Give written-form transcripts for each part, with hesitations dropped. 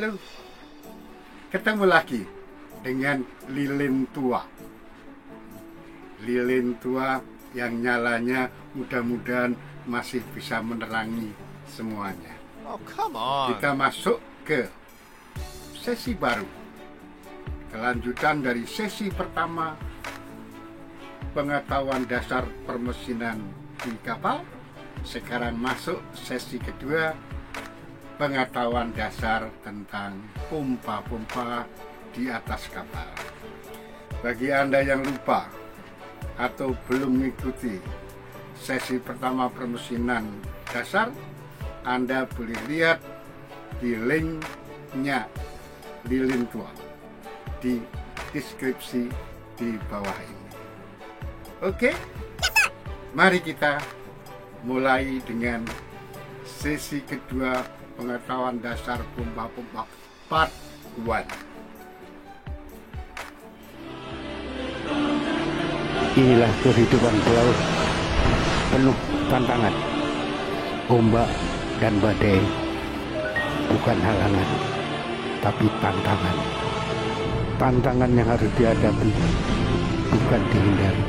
Halo, ketemu lagi dengan lilin tua. Lilin tua yang nyalanya mudah-mudahan masih bisa menerangi semuanya. Oh, come on. Kita masuk ke sesi baru. Kelanjutan dari sesi pertama, pengetahuan dasar permesinan di kapal. Sekarang masuk sesi kedua, pengetahuan dasar tentang pompa-pompa di atas kapal. Bagi Anda yang lupa atau belum mengikuti sesi pertama permesinan dasar, Anda boleh lihat di linknya lilin tua di deskripsi di bawah ini. Oke, mari kita mulai dengan sesi kedua, pengetahuan dasar pompa-pompa part 1. Inilah kehidupan pelaut penuh tantangan. Ombak dan badai bukan halangan, tapi tantangan. Tantangan yang harus dihadapi, bukan dihindari.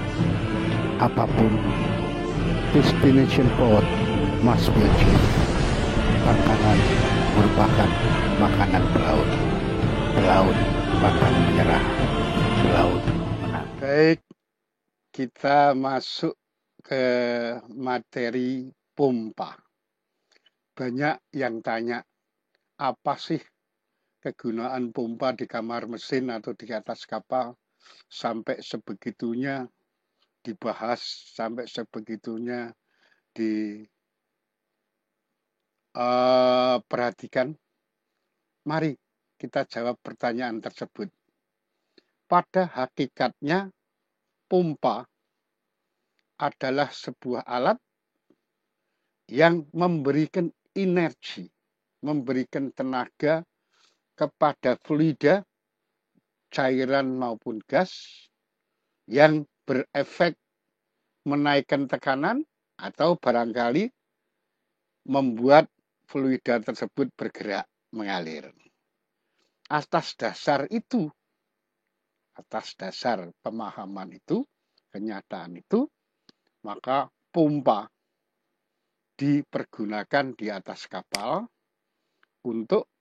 Apapun, destination port must be achieved. Tantangan merupakan makanan pelaut. Pelaut pantang menyerah. Pelaut menang. Baik, kita masuk ke materi pompa. Banyak yang tanya, apa sih kegunaan pompa di kamar mesin atau di atas kapal? Sampai sebegitunya dibahas, sampai sebegitunya diperhatikan. Mari kita jawab pertanyaan tersebut. Pada hakikatnya, pompa adalah sebuah alat yang memberikan energi, memberikan tenaga kepada fluida, cairan maupun gas, yang berefek menaikkan tekanan atau barangkali membuat fluida tersebut bergerak mengalir. Atas dasar itu, atas dasar pemahaman itu, kenyataan itu, maka pompa dipergunakan di atas kapal untuk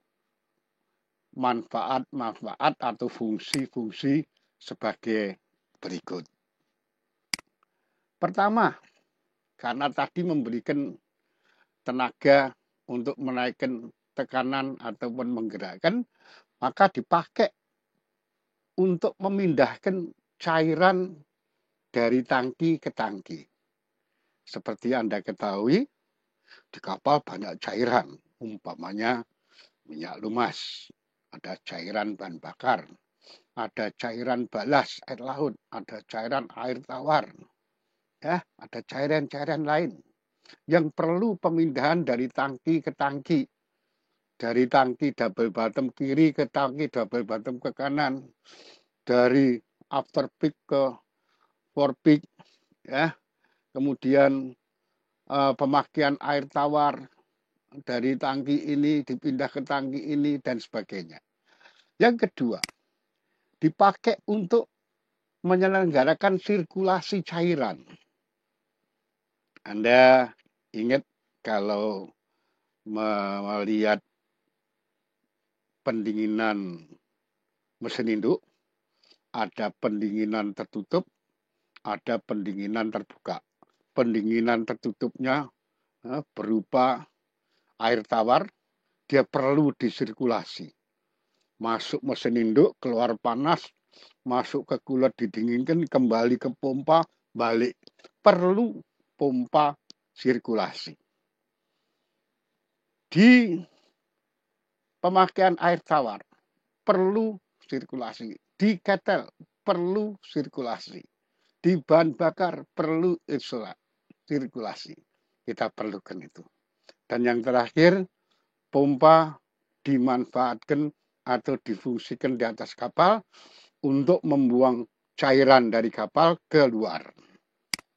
manfaat-manfaat atau fungsi-fungsi sebagai berikut. Pertama, karena tadi memberikan tenaga untuk menaikkan tekanan ataupun menggerakkan, maka dipakai untuk memindahkan cairan dari tangki ke tangki. Seperti Anda ketahui, di kapal banyak cairan, umpamanya minyak lumas, ada cairan bahan bakar, ada cairan balas air laut, ada cairan air tawar, ya, ada cairan-cairan lain yang perlu pemindahan dari tangki ke tangki, dari tangki double bottom kiri ke tangki double bottom ke kanan, dari after peak ke fore peak, ya, kemudian pemakaian air tawar dari tangki ini dipindah ke tangki ini dan sebagainya. Yang kedua, dipakai untuk menyelenggarakan sirkulasi cairan. Anda ingat kalau melihat pendinginan mesin induk, ada pendinginan tertutup, ada pendinginan terbuka. Pendinginan tertutupnya berupa air tawar, dia perlu disirkulasi. Masuk mesin induk, keluar panas, masuk ke kulet didinginkan, kembali ke pompa, balik. Perlu pompa sirkulasi. Di pemakaian air tawar, perlu sirkulasi. Di ketel, perlu sirkulasi. Di bahan bakar, perlu sirkulasi. Kita perlukan itu. Dan yang terakhir, pompa dimanfaatkan atau difungsikan di atas kapal untuk membuang cairan dari kapal keluar.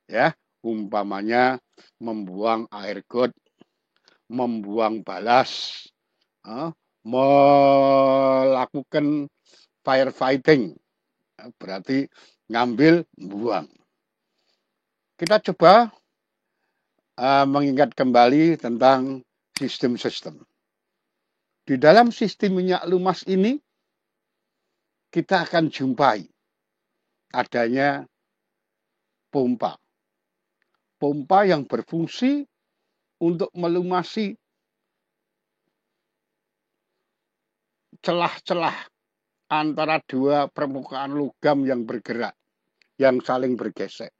Ya, umpamanya membuang air got, membuang balas, melakukan firefighting, berarti ngambil, buang. Kita coba mengingat kembali tentang sistem-sistem. Di dalam sistem minyak lumas ini, kita akan jumpai adanya pompa. Pompa yang berfungsi untuk melumasi celah-celah antara dua permukaan logam yang bergerak, yang saling bergesek.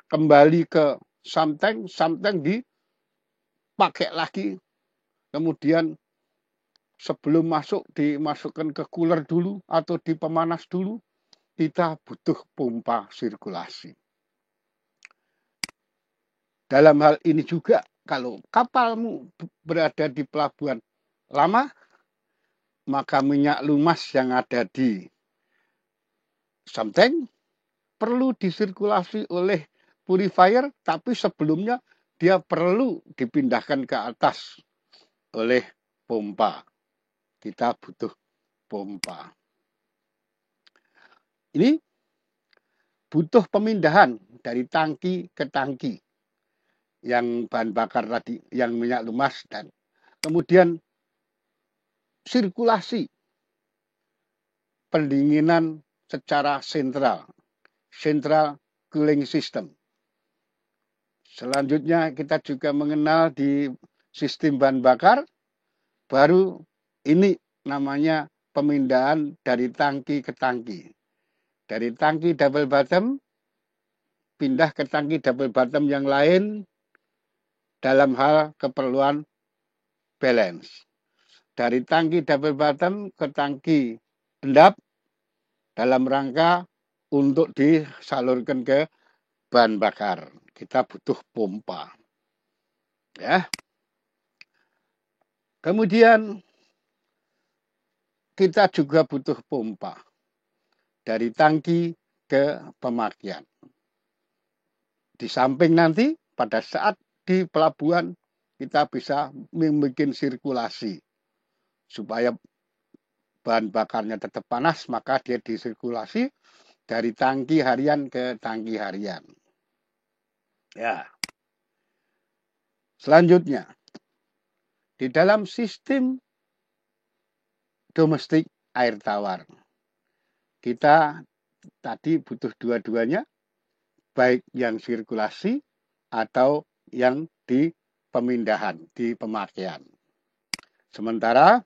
Kembali ke samteng dipakai lagi, kemudian sebelum masuk dimasukkan ke cooler dulu atau di pemanas dulu, kita butuh pompa sirkulasi. Dalam hal ini juga, kalau kapalmu berada di pelabuhan lama, maka minyak lumas yang ada di samteng perlu disirkulasi oleh purifier, tapi sebelumnya dia perlu dipindahkan ke atas oleh pompa. Kita butuh pompa. Ini butuh pemindahan dari tangki ke tangki yang bahan bakar tadi, yang minyak lumas, dan kemudian sirkulasi pendinginan secara central cooling system. Selanjutnya kita juga mengenal di sistem bahan bakar, baru ini namanya pemindahan dari tangki ke tangki. Dari tangki double bottom, pindah ke tangki double bottom yang lain dalam hal keperluan balance. Dari tangki double bottom ke tangki endap dalam rangka untuk disalurkan ke bahan bakar. Kita butuh pompa. Ya. Kemudian kita juga butuh pompa dari tangki ke pemakaian. Di samping nanti pada saat di pelabuhan kita bisa membuat sirkulasi supaya bahan bakarnya tetap panas, maka dia disirkulasi dari tangki harian ke tangki harian. Ya. Selanjutnya, di dalam sistem domestik air tawar, kita tadi butuh dua-duanya, baik yang sirkulasi atau yang di pemindahan, di pemakaian. Sementara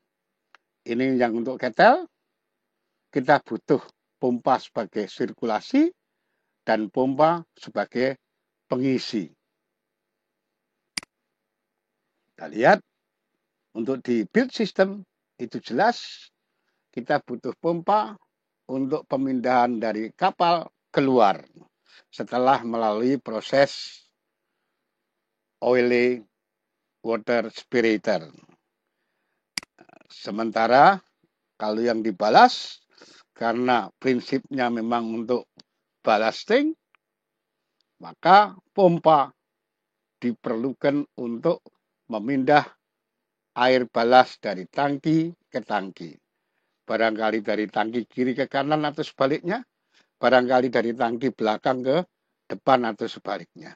ini yang untuk ketel, kita butuh pompa sebagai sirkulasi dan pompa sebagai pengisi. Kita lihat untuk di build system itu jelas kita butuh pompa untuk pemindahan dari kapal keluar setelah melalui proses oily water spirator. Sementara kalau yang dibalas, karena prinsipnya memang untuk ballasting, maka pompa diperlukan untuk memindah air balas dari tangki ke tangki. Barangkali dari tangki kiri ke kanan atau sebaliknya, barangkali dari tangki belakang ke depan atau sebaliknya.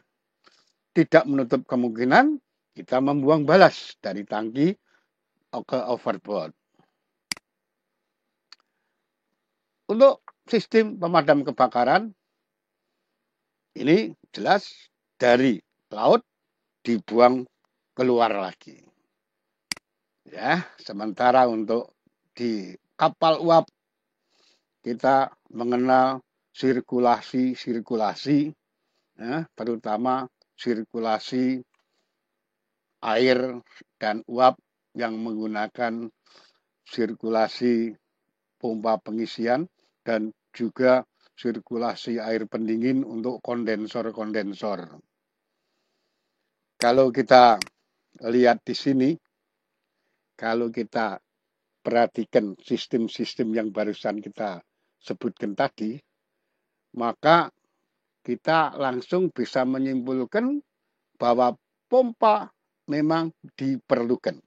Tidak menutup kemungkinan kita membuang balas dari tangki ke overboard. Untuk sistem pemadam kebakaran, ini jelas dari laut dibuang keluar lagi. Ya, sementara untuk di kapal uap kita mengenal sirkulasi, ya, terutama sirkulasi air dan uap yang menggunakan sirkulasi pompa pengisian dan juga sirkulasi air pendingin untuk kondensor-kondensor. Kalau kita lihat di sini, kalau kita perhatikan sistem-sistem yang barusan kita sebutkan tadi, maka kita langsung bisa menyimpulkan bahwa pompa memang diperlukan.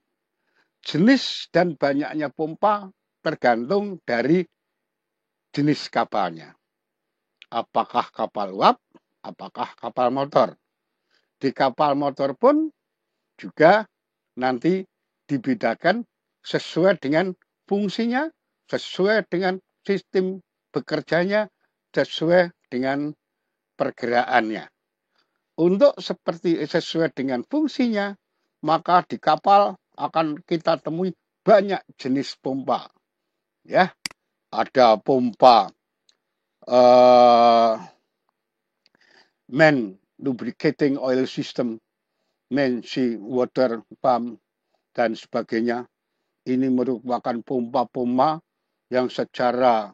jenis dan banyaknya pompa tergantung dari jenis kapalnya. Apakah kapal uap, apakah kapal motor. Di kapal motor pun juga nanti dibedakan sesuai dengan fungsinya, sesuai dengan sistem bekerjanya, sesuai dengan pergerakannya. Untuk sesuai dengan fungsinya, maka di kapal akan kita temui banyak jenis pompa. Ya, ada pompa main lubricating oil system, main sea water pump, dan sebagainya. Ini merupakan pompa-pompa yang secara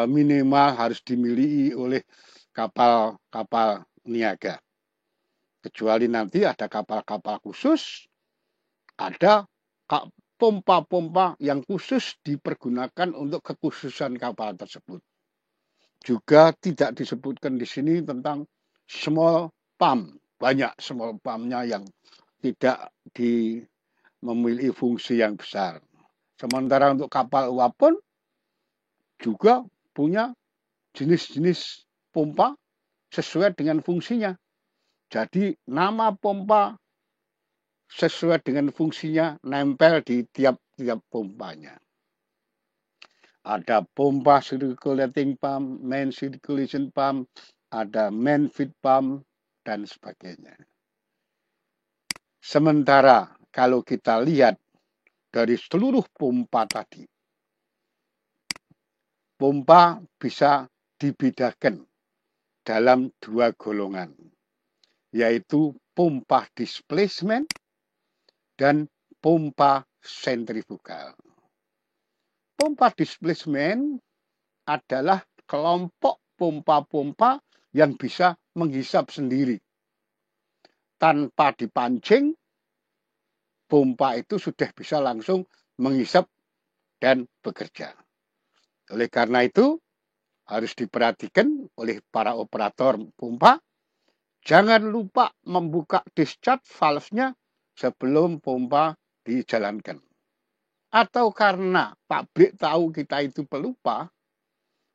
minimal harus dimiliki oleh kapal-kapal niaga. Kecuali nanti ada kapal-kapal khusus, ada pompa-pompa yang khusus dipergunakan untuk kekhususan kapal tersebut. Juga tidak disebutkan di sini tentang small pump. Banyak small pumpnya yang tidak memiliki fungsi yang besar. Sementara untuk kapal uap pun juga punya jenis-jenis pompa sesuai dengan fungsinya. Jadi nama pompa sesuai dengan fungsinya nempel di tiap-tiap pompanya. Ada pompa circulating pump, main circulation pump, ada main feed pump, dan sebagainya. Sementara kalau kita lihat dari seluruh pompa tadi, pompa bisa dibedakan dalam dua golongan, yaitu pompa displacement dan pompa sentrifugal. Pompa displacement adalah kelompok pompa-pompa yang bisa menghisap sendiri. Tanpa dipancing, pompa itu sudah bisa langsung menghisap dan bekerja. Oleh karena itu, harus diperhatikan oleh para operator pompa, jangan lupa membuka discharge valve-nya sebelum pompa dijalankan. Atau karena pabrik tahu kita itu pelupa,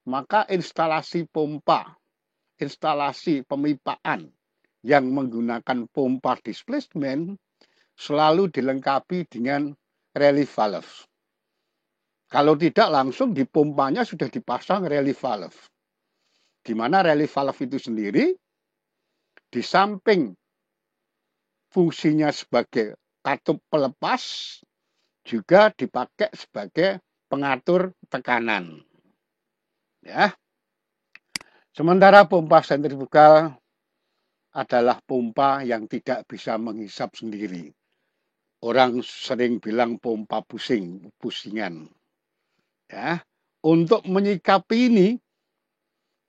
maka instalasi pompa, instalasi pemipaan yang menggunakan pompa displacement selalu dilengkapi dengan relief valve. Kalau tidak langsung di pompanya sudah dipasang relief valve. Di mana relief valve itu sendiri di samping fungsinya sebagai katup pelepas juga dipakai sebagai pengatur tekanan. Ya. Sementara pompa sentrifugal adalah pompa yang tidak bisa menghisap sendiri. Orang sering bilang pompa pusingan. Ya. Untuk menyikapi ini,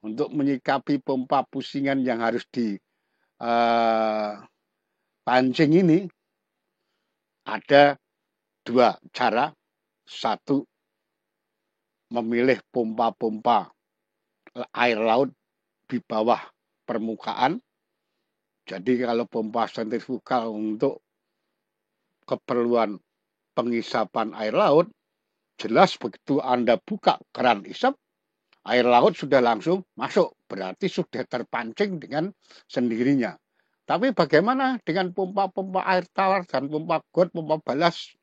untuk menyikapi pompa pusingan yang harus dipancing ini, ada dua cara. Satu, memilih pompa-pompa air laut di bawah permukaan. Jadi kalau pompa sentrifugal untuk keperluan penghisapan air laut, jelas begitu Anda buka keran isap, air laut sudah langsung masuk. Berarti sudah terpancing dengan sendirinya. Tapi bagaimana dengan pompa-pompa air tawar dan pompa got, pompa balas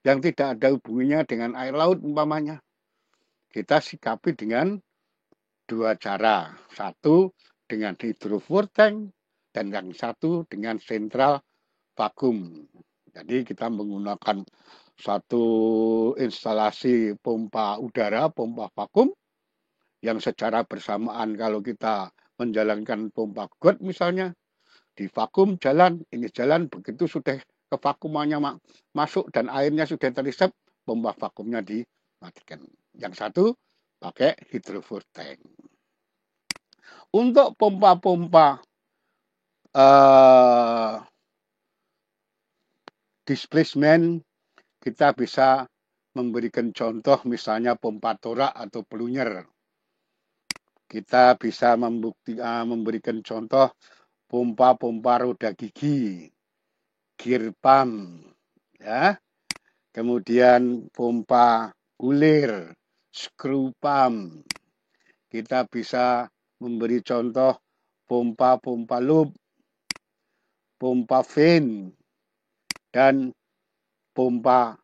yang tidak ada hubungannya dengan air laut umpamanya? Kita sikapi dengan dua cara. Satu dengan hydrofoil tank dan yang satu dengan central vakum. Jadi kita menggunakan satu instalasi pompa udara, pompa vakum, yang secara bersamaan kalau kita menjalankan pompa got misalnya, di vakum jalan, ini jalan, begitu sudah kevakumannya masuk dan airnya sudah terisap, pompa vakumnya dimatikan. Yang satu pakai hydrofoil tank. Untuk pompa-pompa displacement, kita bisa memberikan contoh misalnya pompa torak atau pelunyer. Kita bisa memberikan contoh pompa-pompa roda gigi, gear pump, ya. kemudian pompa ulir, screw pump. Kita bisa memberi contoh pompa loop, pompa vein, dan pompa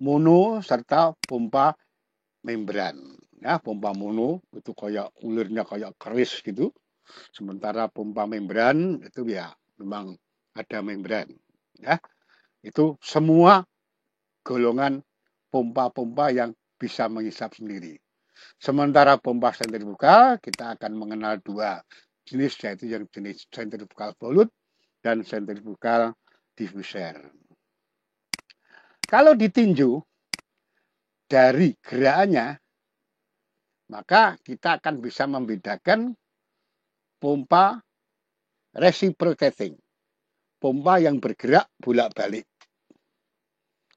mono serta pompa membran. Ya, pompa mono itu kayak ulirnya kayak keris gitu. Sementara pompa membran itu ya memang ada membran. Ya, itu semua golongan pompa-pompa yang bisa menghisap sendiri. Sementara pompa sentrifugal kita akan mengenal dua jenis, yaitu yang jenis sentrifugal volute dan sentrifugal diffuser. Kalau ditinjau dari gerakannya, maka kita akan bisa membedakan pompa reciprocating, pompa yang bergerak bolak-balik.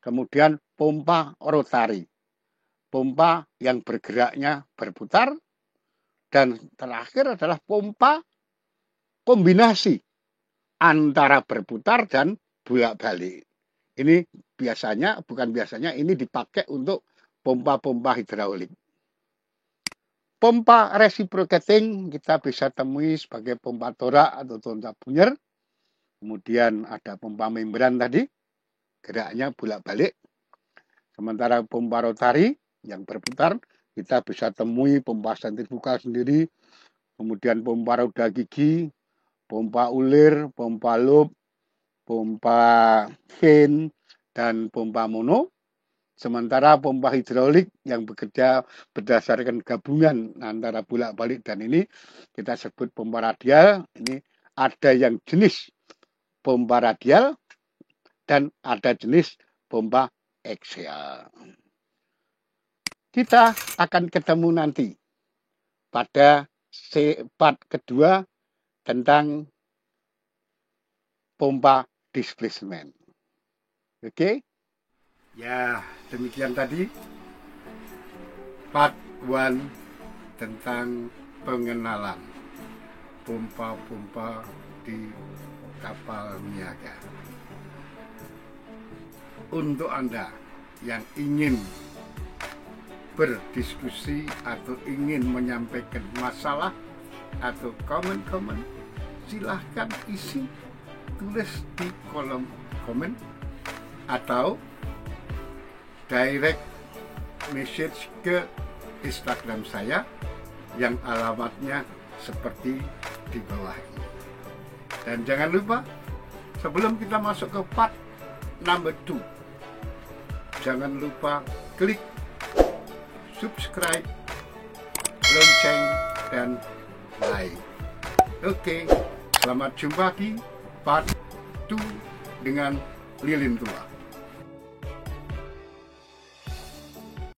Kemudian pompa rotari, pompa yang bergeraknya berputar. Dan terakhir adalah pompa kombinasi antara berputar dan bolak-balik. Ini ini dipakai untuk pompa-pompa hidraulik. Pompa reciprocating kita bisa temui sebagai pompa torak atau pompa bunyer. Kemudian ada pompa membran tadi, geraknya bolak-balik. Sementara pompa rotari yang berputar, kita bisa temui pompa sentrifugal sendiri, kemudian pompa roda gigi, pompa ulir, pompa loop, pompa vein, dan pompa mono. Sementara pompa hidraulik yang bekerja berdasarkan gabungan antara bolak-balik dan ini kita sebut pompa radial. Ini ada yang jenis pompa radial dan ada jenis pompa axial. Kita akan ketemu nanti pada part kedua tentang pompa displacement. Oke? Ya, demikian tadi part 1 tentang pengenalan pompa-pompa di kapal niaga. Untuk Anda yang ingin berdiskusi atau ingin menyampaikan masalah atau komen-komen, silahkan isi, tulis di kolom komen atau direct message ke Instagram saya yang alamatnya seperti di bawah ini. Dan jangan lupa, sebelum kita masuk ke part number 2, jangan lupa klik subscribe, lonceng, dan like. Oke, selamat jumpa di part 2 dengan lilin tua.